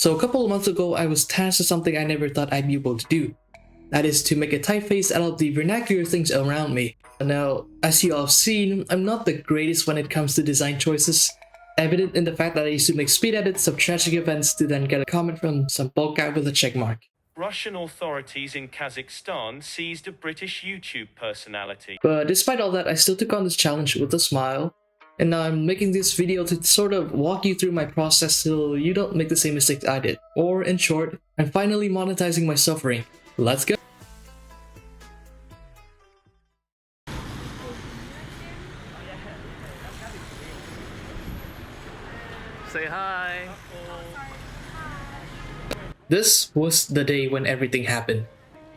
So a couple of months ago, I was tasked with something I never thought I'd be able to do. That is to make a typeface out of the vernacular things around me. Now, as you all have seen, I'm not the greatest when it comes to design choices, evident in the fact that I used to make speed edits of tragic events to then get a comment from some bulk guy with a checkmark. Russian authorities in Kazakhstan seized a British YouTube personality. But despite all that, I still took on this challenge with a smile. And now I'm making this video to sort of walk you through my process so you don't make the same mistakes I did. Or in short, I'm finally monetizing my suffering. Let's go! Say hi! This was the day when everything happened.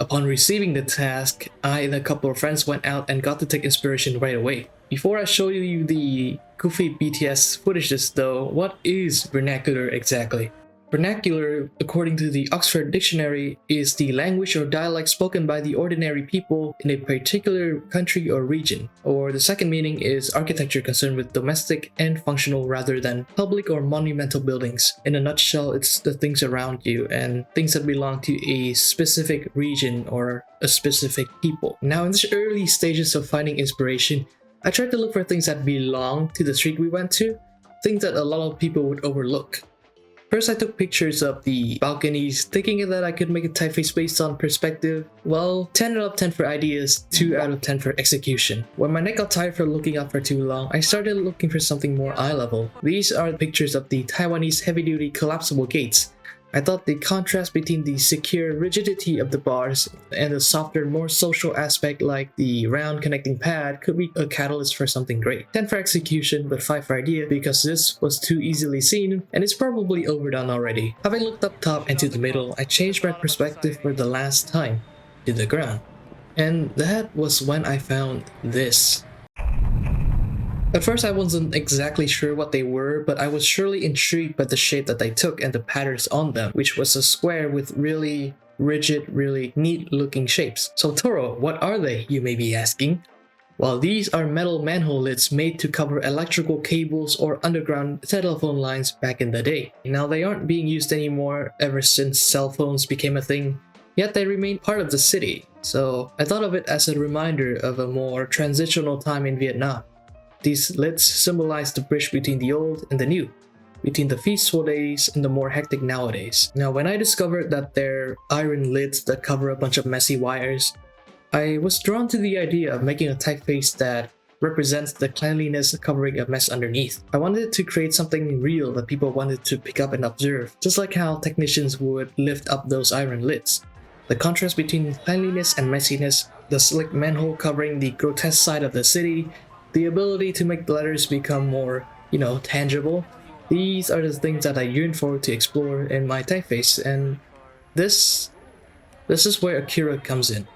Upon receiving the task, I and a couple of friends went out and got to take inspiration right away. Before I show you the goofy BTS footages though, what is vernacular exactly? Vernacular, according to the Oxford Dictionary, is the language or dialect spoken by the ordinary people in a particular country or region. Or the second meaning is architecture concerned with domestic and functional rather than public or monumental buildings. In a nutshell, it's the things around you and things that belong to a specific region or a specific people. Now in the early stages of finding inspiration, I tried to look for things that belong to the street we went to, things that a lot of people would overlook. First, I took pictures of the balconies, thinking that I could make a typeface based on perspective. Well, 10 out of 10 for ideas, 2 out of 10 for execution. When my neck got tired for looking up for too long, I started looking for something more eye-level. These are pictures of the Taiwanese heavy-duty collapsible gates. I thought the contrast between the secure rigidity of the bars and the softer, more social aspect like the round connecting pad could be a catalyst for something great. 10 for execution, but 5 for idea because this was too easily seen and it's probably overdone already. Having looked up top and to the middle, I changed my perspective for the last time, to the ground. And that was when I found this. At first I wasn't exactly sure what they were, but I was surely intrigued by the shape that they took and the patterns on them, which was a square with really rigid, really neat looking shapes. So Toro, what are they, you may be asking? Well, these are metal manhole lids made to cover electrical cables or underground telephone lines back in the day. Now they aren't being used anymore ever since cell phones became a thing, yet they remain part of the city. So I thought of it as a reminder of a more transitional time in Vietnam. These lids symbolize the bridge between the old and the new, between the peaceful days and the more hectic nowadays. Now, when I discovered that they're iron lids that cover a bunch of messy wires, I was drawn to the idea of making a typeface that represents the cleanliness covering a mess underneath. I wanted to create something real that people wanted to pick up and observe, just like how technicians would lift up those iron lids. The contrast between cleanliness and messiness, the slick manhole covering the grotesque side of the city, the ability to make the letters become more, tangible. These are the things that I yearn for to explore in my typeface, and this is where Akira comes in.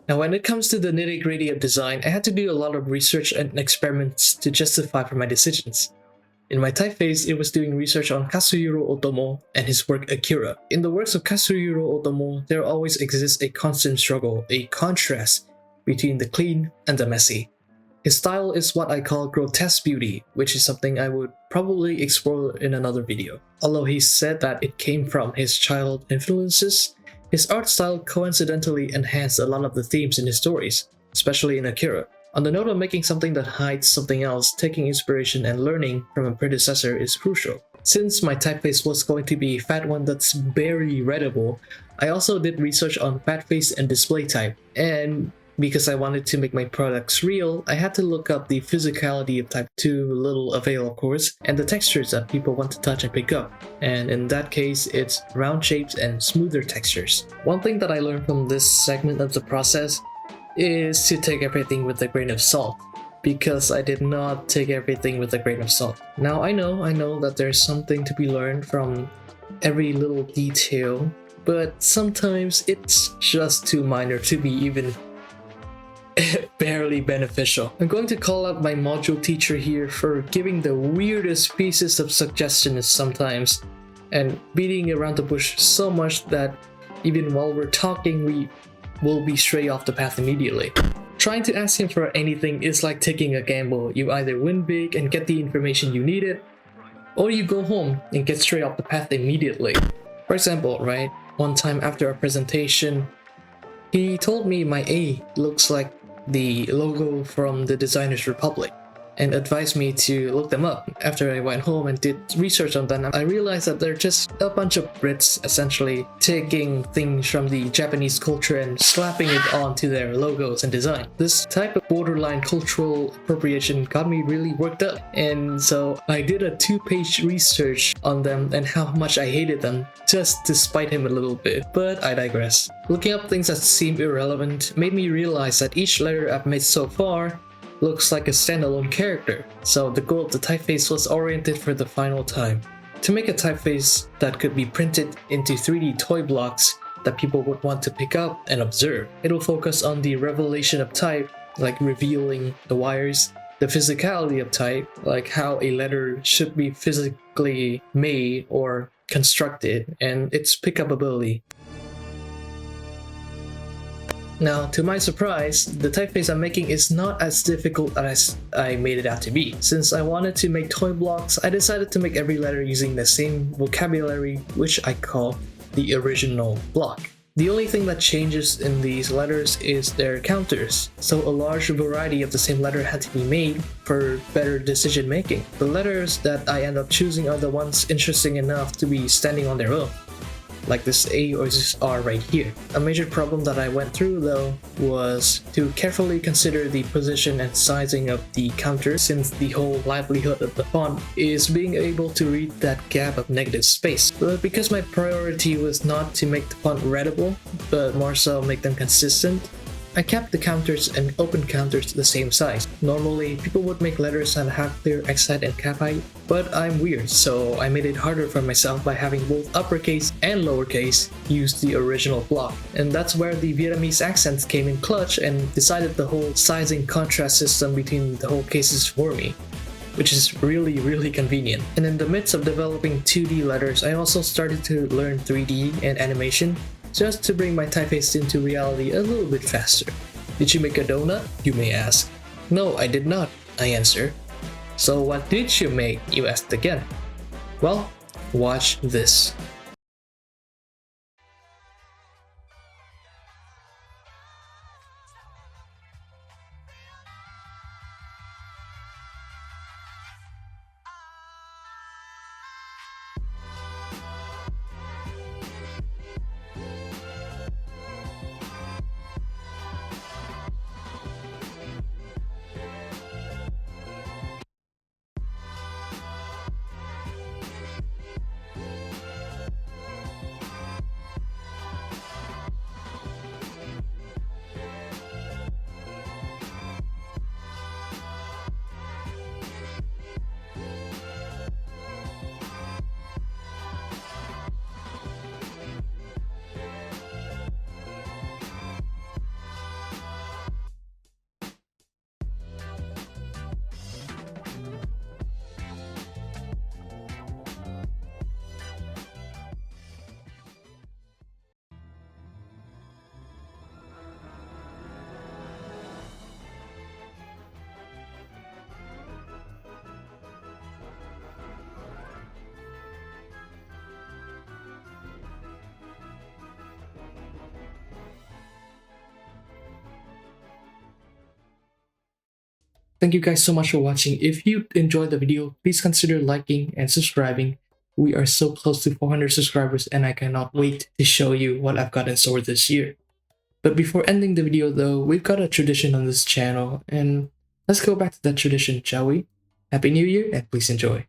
Now when it comes to the nitty-gritty of design, I had to do a lot of research and experiments to justify for my decisions. In my typeface, it was doing research on Kazuhiro Otomo and his work Akira. In the works of Kazuhiro Otomo, there always exists a constant struggle, a contrast between the clean and the messy. His style is what I call grotesque beauty, which is something I would probably explore in another video. Although he said that it came from his childhood influences, his art style coincidentally enhanced a lot of the themes in his stories, especially in Akira. On the note of making something that hides something else, taking inspiration and learning from a predecessor is crucial. Since my typeface was going to be a fat one that's very readable, I also did research on fat face and display type. And because I wanted to make my products real, I had to look up the physicality of type 2, little avail of course, and the textures that people want to touch and pick up. And in that case, it's round shapes and smoother textures. One thing that I learned from this segment of the process is to take everything with a grain of salt, because I did not take everything with a grain of salt. Now I know that there's something to be learned from every little detail, but sometimes it's just too minor to be even barely beneficial. I'm going to call out my module teacher here for giving the weirdest pieces of suggestions sometimes, and beating around the bush so much that even while we're talking we will be stray off the path immediately. trying to ask him for anything is like taking a gamble. You either win big and get the information you needed, or you go home and get straight off the path immediately. For example, right, one time after a presentation, he told me my A looks like the logo from the Designers Republic and advised me to look them up. After I went home and did research on them, I realized that they're just a bunch of Brits essentially taking things from the Japanese culture and slapping it onto their logos and design. This type of borderline cultural appropriation got me really worked up, and so I did a 2-page research on them and how much I hated them just to spite him a little bit, but I digress. Looking up things that seem irrelevant made me realize that each letter I've made so far looks like a standalone character, so the goal of the typeface was oriented for the final time. To make a typeface that could be printed into 3D toy blocks that people would want to pick up and observe. It'll focus on the revelation of type, like revealing the wires, the physicality of type, like how a letter should be physically made or constructed, and its pickup ability. Now, to my surprise, the typeface I'm making is not as difficult as I made it out to be. Since I wanted to make toy blocks, I decided to make every letter using the same vocabulary, which I call the original block. The only thing that changes in these letters is their counters, so a large variety of the same letter had to be made for better decision making. The letters that I end up choosing are the ones interesting enough to be standing on their own, like this A or this R right here. A major problem that I went through though was to carefully consider the position and sizing of the counter, since the whole livelihood of the font is being able to read that gap of negative space. But because my priority was not to make the font readable, but more so make them consistent, I kept the counters and open counters the same size. Normally, people would make letters that have clear X height and cap height, but I'm weird, so I made it harder for myself by having both uppercase and lowercase use the original block. And that's where the Vietnamese accents came in clutch and decided the whole sizing contrast system between the whole cases for me, which is really convenient. And in the midst of developing 2D letters, I also started to learn 3D and animation, just to bring my typeface into reality a little bit faster. Did you make a donut? You may ask. No, I did not, I answer. So what did you make? You asked again. Well, watch this. Thank you guys so much for watching. If you enjoyed the video, please consider liking and subscribing. We are so close to 400 subscribers and I cannot wait to show you what I've got in store this year. But before ending the video though, we've got a tradition on this channel, and let's go back to that tradition, shall we? Happy New Year and please enjoy.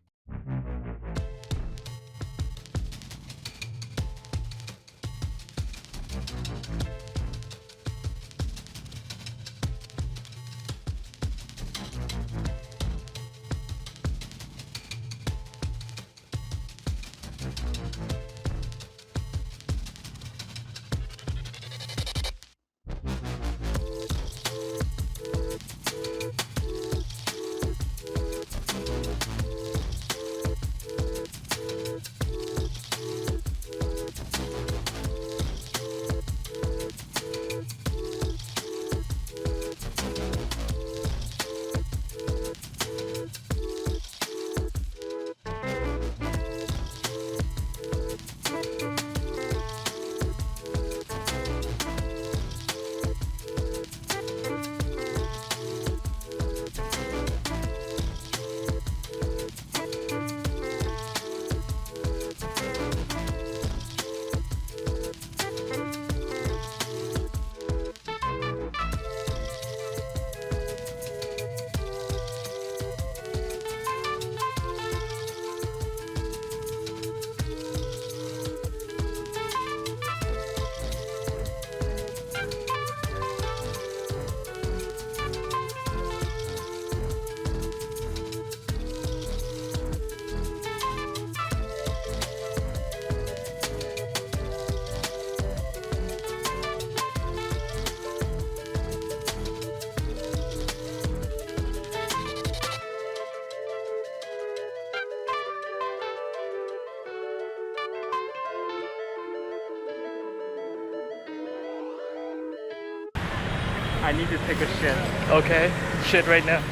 I need to take a shit. Okay, shit right now.